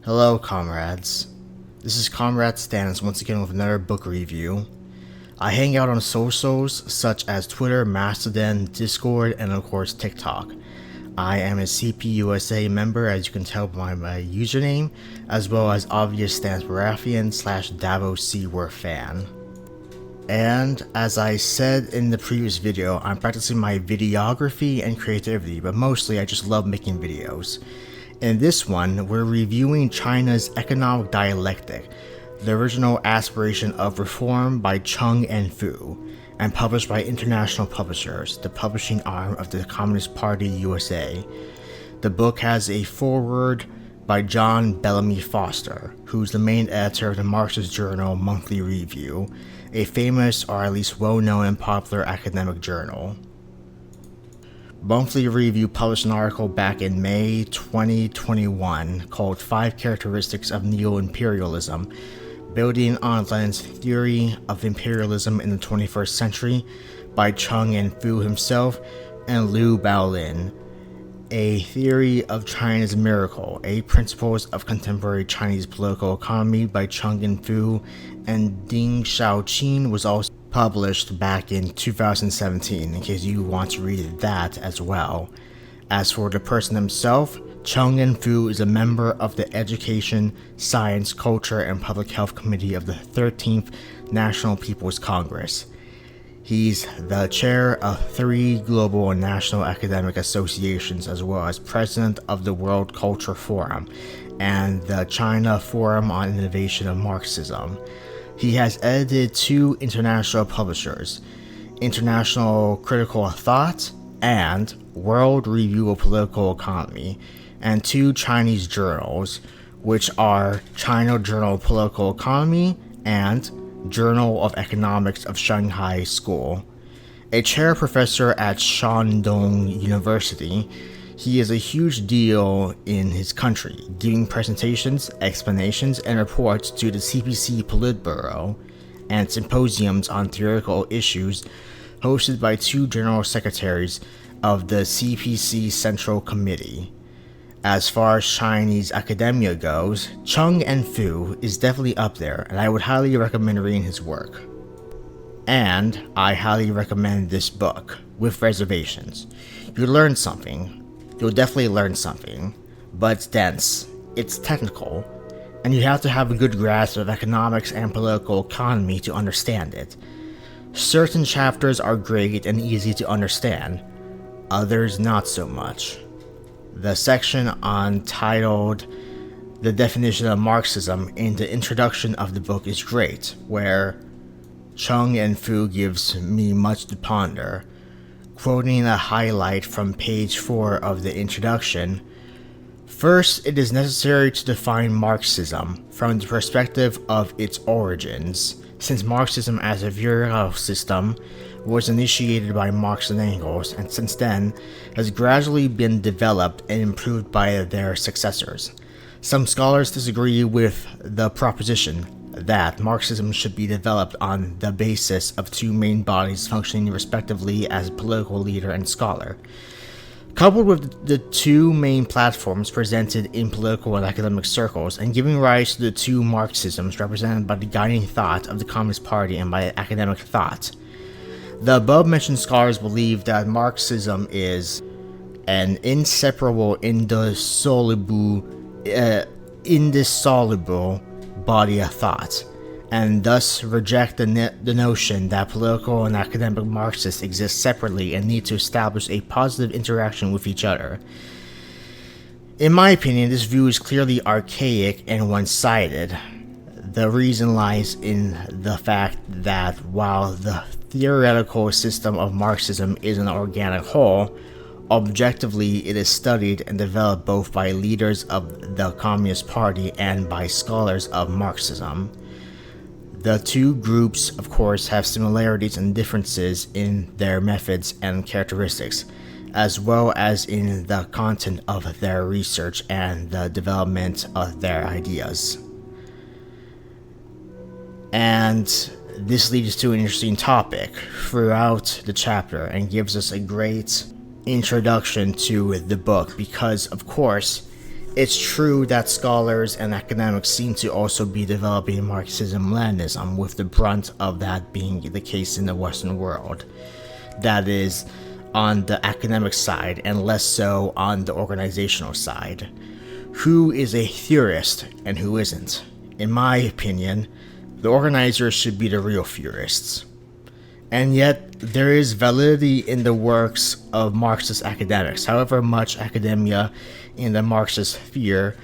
Hello, comrades. This is Comrade Stannis once again with another book review. I hang out on socials such as Twitter, Mastodon, Discord, and of course TikTok. I am a CPUSA member, as you can tell by my username, as well as obvious Stans Baratheon / Davos Seaworth fan. And as I said in the previous video, I'm practicing my videography and creativity, but mostly I just love making videos. In this one, we're reviewing China's Economic Dialectic, the original aspiration of reform by Chung and Fu, and published by International Publishers, the publishing arm of the Communist Party USA. The book has a foreword by John Bellamy Foster, who's the main editor of the Marxist journal Monthly Review, a famous or at least well-known and popular academic journal. Monthly Review published an article back in May 2021 called 5 Characteristics of Neo-Imperialism, building on Lenin's theory of imperialism in the 21st century by Chung and Fu himself and Liu Baolin. A Theory of China's Miracle, 8 Principles of Contemporary Chinese Political Economy by Chung and Fu and Ding Xiaoqin was also published back in 2017, in case you want to read that as well. As for the person himself, Chung and Fu is a member of the Education, Science, Culture, and Public Health Committee of the 13th National People's Congress. He's the chair of 3 global and national academic associations, as well as president of the World Culture Forum and the China Forum on Innovation of Marxism. He has edited 2 international publishers, International Critical Thought and World Review of Political Economy, and 2 Chinese journals, which are China Journal of Political Economy and Journal of Economics of Shanghai School. A chair professor at Shandong University, he is a huge deal in his country, giving presentations, explanations, and reports to the CPC Politburo and symposiums on theoretical issues hosted by 2 general secretaries of the CPC Central Committee. As far as Chinese academia goes, Chung and Fu is definitely up there, and I would highly recommend reading his work. And I highly recommend this book, with reservations. You learn something. You'll definitely learn something, but it's dense, it's technical, and you have to have a good grasp of economics and political economy to understand it. Certain chapters are great and easy to understand, others not so much. The section titled The Definition of Marxism in the introduction of the book is great, where Chung and Fu gives me much to ponder. Quoting a highlight from page 4 of the introduction, "First, it is necessary to define Marxism from the perspective of its origins, since Marxism as a theoretical system was initiated by Marx and Engels, and since then has gradually been developed and improved by their successors. Some scholars disagree with the proposition that Marxism should be developed on the basis of 2 main bodies functioning respectively as political leader and scholar. Coupled with the 2 main platforms presented in political and academic circles, and giving rise to the 2 Marxisms represented by the guiding thought of the Communist Party and by academic thought. The above-mentioned scholars believe that Marxism is an indissoluble body of thought, and thus reject the notion that political and academic Marxists exist separately and need to establish a positive interaction with each other. In my opinion, this view is clearly archaic and one-sided. The reason lies in the fact that while the theoretical system of Marxism is an organic whole, objectively it is studied and developed both by leaders of the Communist Party and by scholars of Marxism. The 2 groups, of course, have similarities and differences in their methods and characteristics, as well as in the content of their research and the development of their ideas. And this leads to an interesting topic throughout the chapter and gives us a great introduction to the book because, of course, It's true that scholars and academics seem to also be developing Marxism-Leninism, with the brunt of that being the case in the Western world. That is, on the academic side, and less so on the organizational side. Who is a theorist and who isn't? In my opinion, the organizers should be the real theorists. And yet, there is validity in the works of Marxist academics, however much academia in the Marxist sphere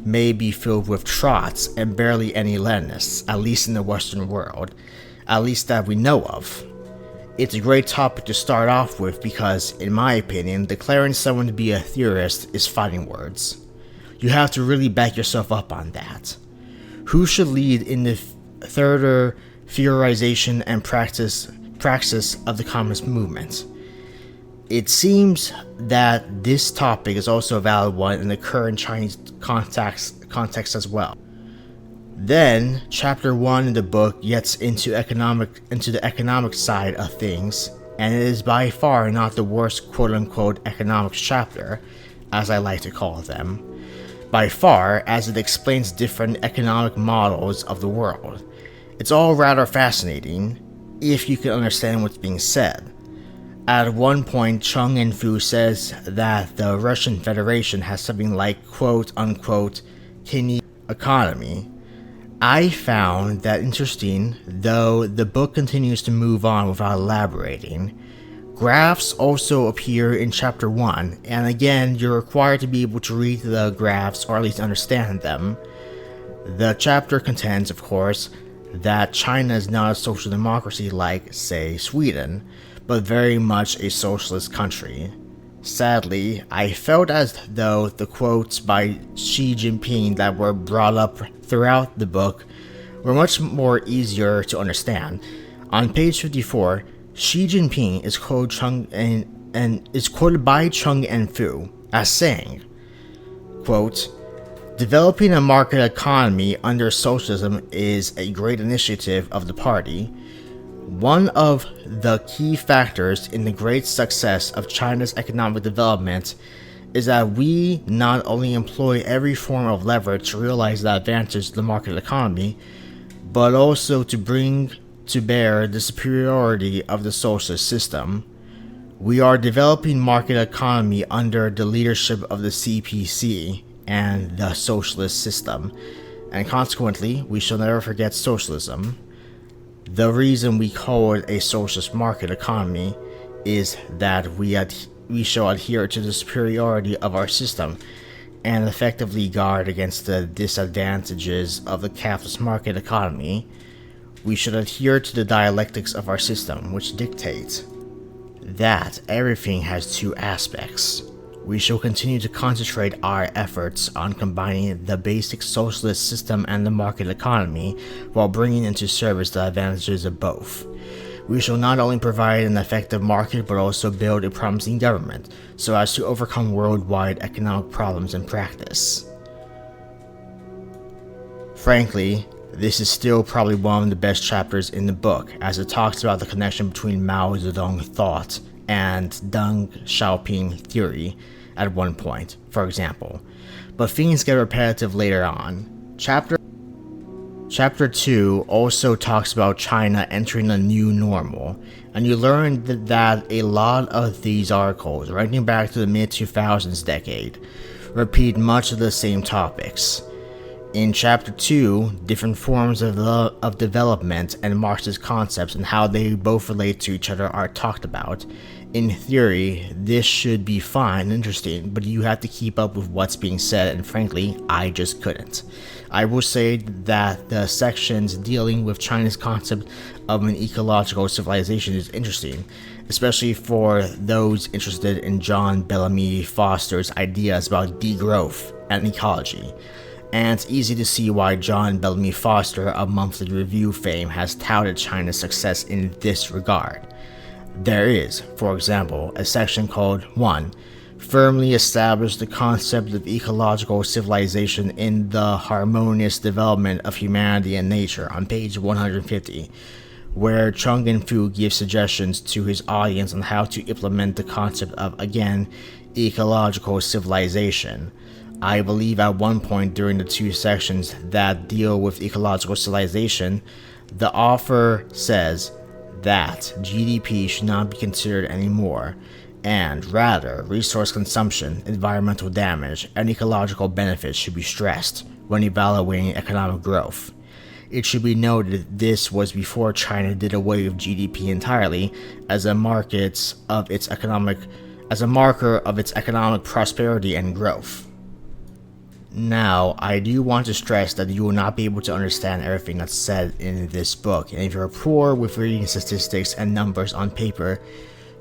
may be filled with trots and barely any Leninists, at least in the Western world, at least that we know of. It's a great topic to start off with because, in my opinion, declaring someone to be a theorist is fighting words. You have to really back yourself up on that. Who should lead in the further theorization and praxis of the communist movement? It seems that this topic is also a valid one in the current Chinese context as well. Then, chapter 1 in the book gets into the economic side of things, and it is by far not the worst quote-unquote economics chapter, as I like to call them, by far, as it explains different economic models of the world. It's all rather fascinating, if you can understand what's being said. At one point, Chung and Fu says that the Russian Federation has something like quote-unquote tiny economy. I found that interesting, though the book continues to move on without elaborating. Graphs also appear in chapter 1, and again, you're required to be able to read the graphs or at least understand them. The chapter contends, of course, that China is not a social democracy like, say, Sweden, but very much a socialist country. Sadly, I felt as though the quotes by Xi Jinping that were brought up throughout the book were much more easier to understand. On page 54, Xi Jinping is quoted by Chung and Fu as saying, quote, "Developing a market economy under socialism is a great initiative of the party. One of the key factors in the great success of China's economic development is that we not only employ every form of leverage to realize the advantage of the market economy, but also to bring to bear the superiority of the socialist system. We are developing market economy under the leadership of the CPC and the socialist system, and consequently, we shall never forget socialism. The reason we call it a socialist market economy is that we shall adhere to the superiority of our system and effectively guard against the disadvantages of the capitalist market economy. We should adhere to the dialectics of our system, which dictates that everything has two aspects. We shall continue to concentrate our efforts on combining the basic socialist system and the market economy while bringing into service the advantages of both. We shall not only provide an effective market but also build a promising government so as to overcome worldwide economic problems in practice." Frankly, this is still probably one of the best chapters in the book, as it talks about the connection between Mao Zedong thought and Deng Xiaoping theory at one point, for example, but things get repetitive later on. Chapter 2 also talks about China entering a new normal, and you learn that a lot of these articles, writing back to the mid-2000s decade, repeat much of the same topics. In Chapter 2, different forms of development and Marxist concepts and how they both relate to each other are talked about. In theory, this should be fine and interesting, but you have to keep up with what's being said, and frankly, I just couldn't. I will say that the sections dealing with China's concept of an ecological civilization is interesting, especially for those interested in John Bellamy Foster's ideas about degrowth and ecology. And it's easy to see why John Bellamy Foster of Monthly Review fame has touted China's success in this regard. There is, for example, a section called 1. Firmly establish the concept of ecological civilization in the harmonious development of humanity and nature on page 150, where Chung and Fu give suggestions to his audience on how to implement the concept of, again, ecological civilization. I believe at one point during the 2 sections that deal with ecological civilization, the author says that GDP should not be considered anymore, and rather resource consumption, environmental damage, and ecological benefits should be stressed when evaluating economic growth. It should be noted this was before China did away with GDP entirely as a marker of its economic prosperity and growth. Now, I do want to stress that you will not be able to understand everything that's said in this book, and if you're poor with reading statistics and numbers on paper,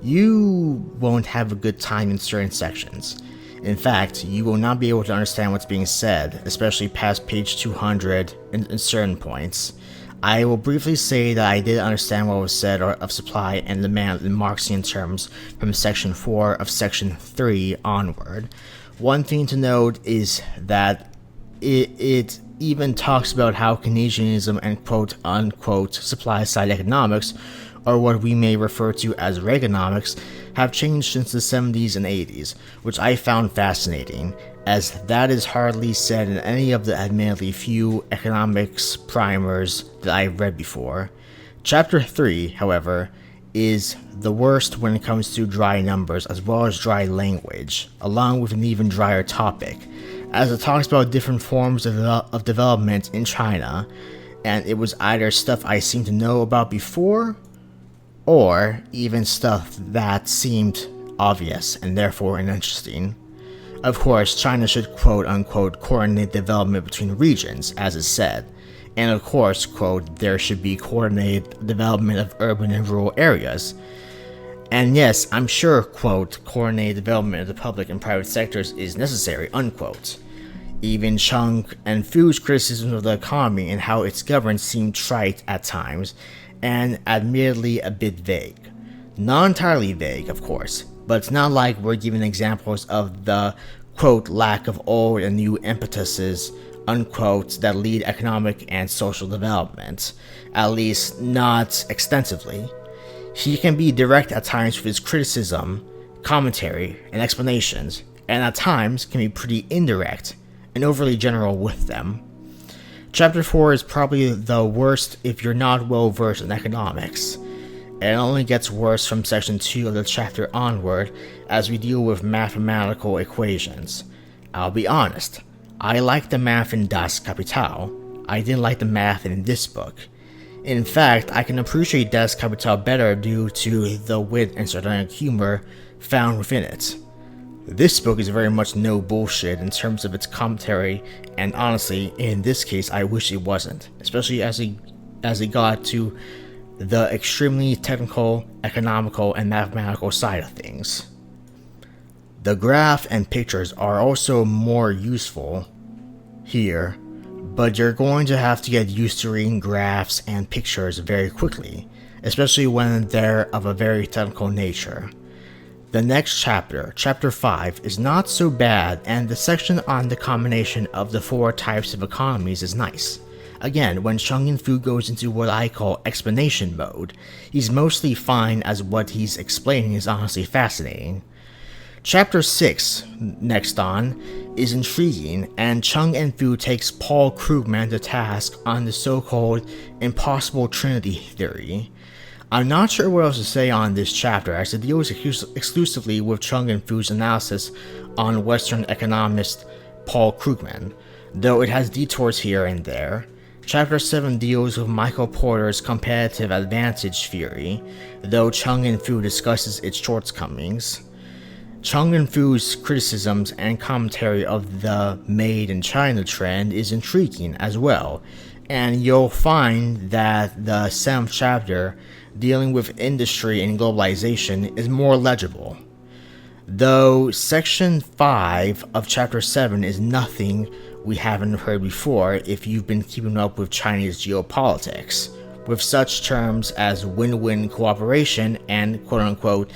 you won't have a good time in certain sections. In fact, you will not be able to understand what's being said, especially past page 200 in certain points. I will briefly say that I did understand what was said of supply and demand in Marxian terms from section 4 of section 3 onward. One thing to note is that it even talks about how Keynesianism and quote-unquote supply-side economics, or what we may refer to as Reaganomics, have changed since the 70s and 80s, which I found fascinating, as that is hardly said in any of the admittedly few economics primers that I've read before. Chapter 3, however, is the worst when it comes to dry numbers as well as dry language, along with an even drier topic, as it talks about different forms of development in China, and it was either stuff I seemed to know about before, or even stuff that seemed obvious and therefore uninteresting. Of course, China should quote-unquote coordinate development between regions, as is said, and of course, quote, there should be coordinated development of urban and rural areas. And yes, I'm sure, quote, coordinated development of the public and private sectors is necessary, unquote. Even Chung and Fu's criticism of the economy and how it's governed seem trite at times, and admittedly a bit vague. Not entirely vague, of course, but it's not like we're giving examples of the, quote, lack of old and new impetuses, unquote, that lead economic and social development, at least not extensively. He can be direct at times with his criticism, commentary, and explanations, and at times can be pretty indirect and overly general with them. Chapter 4 is probably the worst if you're not well versed in economics. It only gets worse from section 2 of the chapter onward as we deal with mathematical equations. I'll be honest, I like the math in Das Kapital. I didn't like the math in this book. In fact, I can appreciate Das Kapital better due to the wit and sardonic humor found within it. This book is very much no bullshit in terms of its commentary, and honestly, in this case, I wish it wasn't, especially as it got to the extremely technical, economical, and mathematical side of things. The graph and pictures are also more useful here, but you're going to have to get used to reading graphs and pictures very quickly, especially when they're of a very technical nature. The next chapter, chapter 5, is not so bad, and the section on the combination of the 4 types of economies is nice. Again, when Chung In-fu goes into what I call explanation mode, he's mostly fine, as what he's explaining is honestly fascinating. Chapter 6, next on, is intriguing, and Chung In-fu takes Paul Krugman to task on the so-called impossible trinity theory. I'm not sure what else to say on this chapter, as it deals exclusively with Chung In-fu's analysis on Western economist Paul Krugman, though it has detours here and there. Chapter 7 deals with Michael Porter's competitive advantage theory, though Chung In-fu discusses its shortcomings. Chung In-fu's criticisms and commentary of the Made in China trend is intriguing as well, and you'll find that the 7th chapter, dealing with industry and globalization, is more legible. Though section 5 of chapter 7 is nothing we haven't heard before if you've been keeping up with Chinese geopolitics, with such terms as win-win cooperation and quote-unquote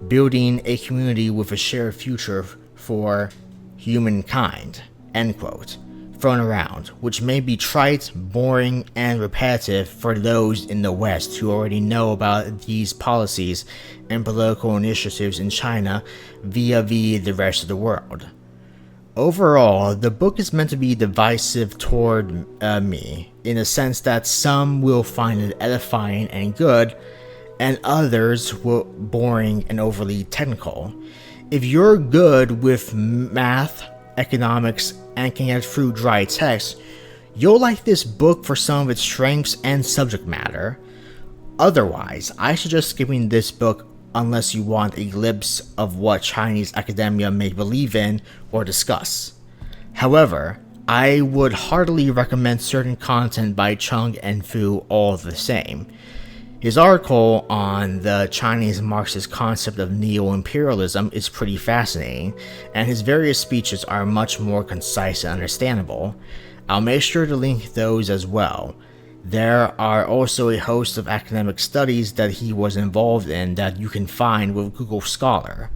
building a community with a shared future for humankind, end quote, thrown around, which may be trite, boring, and repetitive for those in the West who already know about these policies and political initiatives in China vis-a-vis the rest of the world. Overall, the book is meant to be divisive toward me, in the sense that some will find it edifying and good, and others will boring and overly technical. If you're good with math, economics, and can get through dry text, you'll like this book for some of its strengths and subject matter. Otherwise, I suggest skipping this book unless you want a glimpse of what Chinese academia may believe in or discuss. However, I would heartily recommend certain content by Chung and Fu all the same. His article on the Chinese Marxist concept of neo-imperialism is pretty fascinating, and his various speeches are much more concise and understandable. I'll make sure to link those as well. There are also a host of academic studies that he was involved in that you can find with Google Scholar.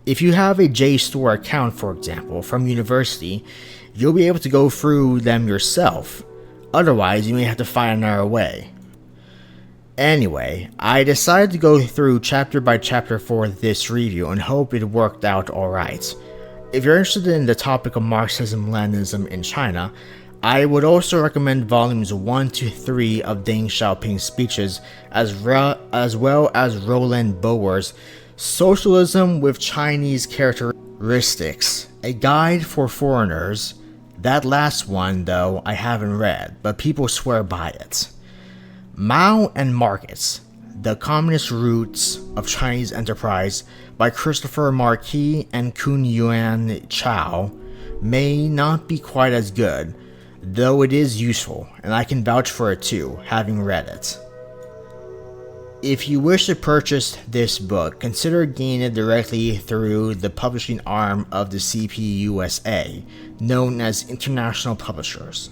If you have a JSTOR account, for example, from university, you'll be able to go through them yourself. Otherwise, you may have to find another way. Anyway, I decided to go through chapter by chapter for this review and hope it worked out alright. If you're interested in the topic of Marxism-Leninism in China, I would also recommend volumes 1 to 3 of Deng Xiaoping's speeches, as well as Roland Boer's Socialism with Chinese Characteristics, a guide for foreigners. That last one, though, I haven't read, but people swear by it. Mao and Markets, The Communist Roots of Chinese Enterprise by Christopher Marquis and Kun Yuan Chao may not be quite as good, though it is useful, and I can vouch for it too, having read it. If you wish to purchase this book, consider getting it directly through the publishing arm of the CPUSA, known as International Publishers.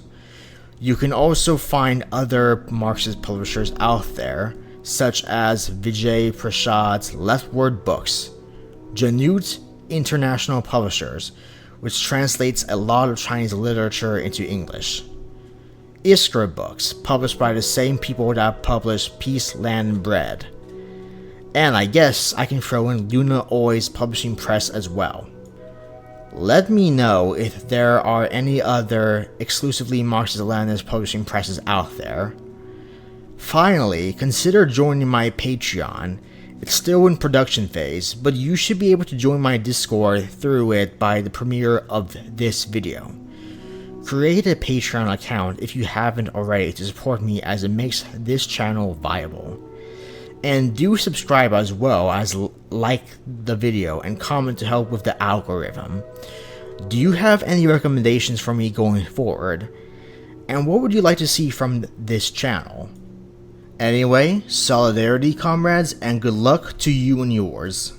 You can also find other Marxist publishers out there, such as Vijay Prasad's Leftward Books, Janut International Publishers, which translates a lot of Chinese literature into English. Iskra Books, published by the same people that publish Peace, Land, and Bread. And I guess I can throw in Luna Oi's publishing press as well. Let me know if there are any other exclusively Marxist-Leninist publishing presses out there. Finally, consider joining my Patreon. It's still in production phase, but you should be able to join my Discord through it by the premiere of this video. Create a Patreon account if you haven't already to support me, as it makes this channel viable. And do subscribe as well as like the video and comment to help with the algorithm. Do you have any recommendations for me going forward? And what would you like to see from this channel? Anyway, solidarity, comrades, and good luck to you and yours.